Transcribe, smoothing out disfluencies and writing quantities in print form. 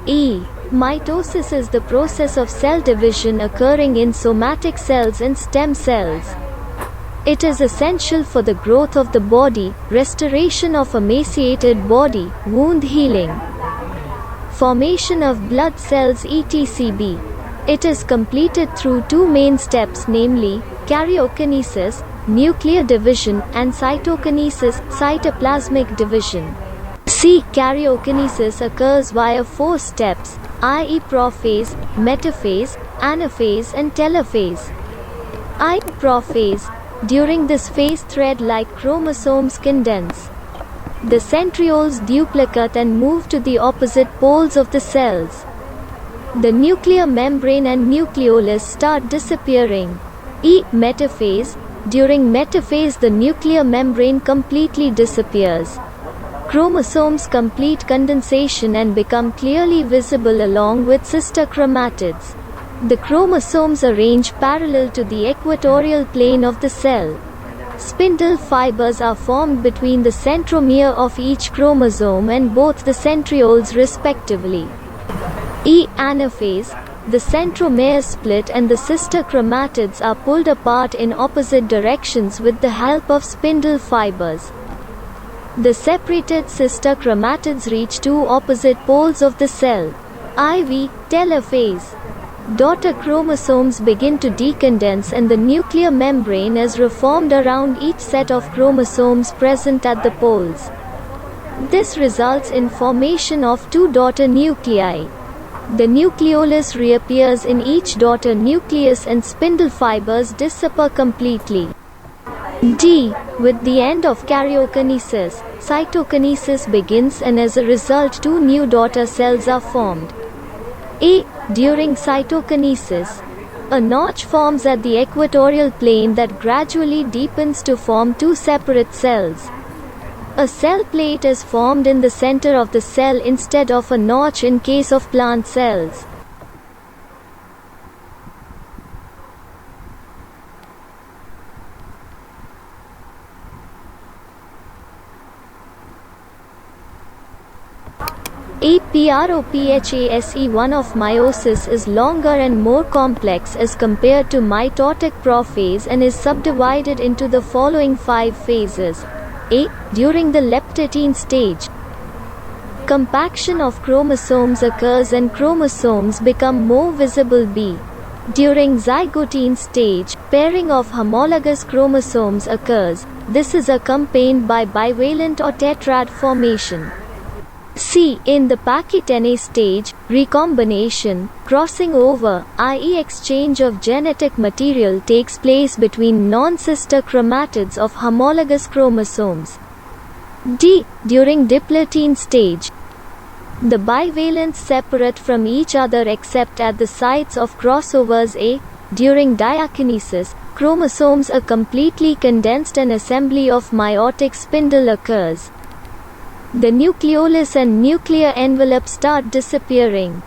E. Mitosis is the process of cell division occurring in somatic cells and stem cells. It is essential for the growth of the body, restoration of emaciated body, wound healing, formation of blood cells etc. It is completed through two main steps, namely, karyokinesis, nuclear division, and cytokinesis, cytoplasmic division. C. Karyokinesis occurs via four steps, i.e. prophase, metaphase, anaphase and telophase. I. Prophase. During this phase thread-like chromosomes condense. The centrioles duplicate and move to the opposite poles of the cells. The nuclear membrane and nucleolus start disappearing. E. Metaphase. During metaphase the nuclear membrane completely disappears. Chromosomes complete condensation and become clearly visible along with sister chromatids. The chromosomes arrange parallel to the equatorial plane of the cell. Spindle fibers are formed between the centromere of each chromosome and both the centrioles respectively. E. Anaphase. The centromeres split and the sister chromatids are pulled apart in opposite directions with the help of spindle fibers. The separated sister chromatids reach two opposite poles of the cell. IV. Telophase. Daughter chromosomes begin to decondense and the nuclear membrane is reformed around each set of chromosomes present at the poles. This results in formation of two daughter nuclei. The nucleolus reappears in each daughter nucleus and spindle fibers disappear completely. D. With the end of karyokinesis, cytokinesis begins and as a result two new daughter cells are formed. A. During cytokinesis, a notch forms at the equatorial plane that gradually deepens to form two separate cells. A cell plate is formed in the center of the cell instead of a notch in case of plant cells. Prophase1 of meiosis is longer and more complex as compared to mitotic prophase and is subdivided into the following 5 phases. A. During the leptotene stage, compaction of chromosomes occurs and chromosomes become more visible. B. During zygotene stage, pairing of homologous chromosomes occurs. This is accompanied by bivalent or tetrad formation. C. In the Pachytene stage, recombination, crossing over, i.e. exchange of genetic material takes place between non-sister chromatids of homologous chromosomes. D. During diplotene stage, the bivalents separate from each other except at the sites of crossovers. A. During diakinesis, chromosomes are completely condensed and assembly of meiotic spindle occurs. The nucleolus and nuclear envelope start disappearing.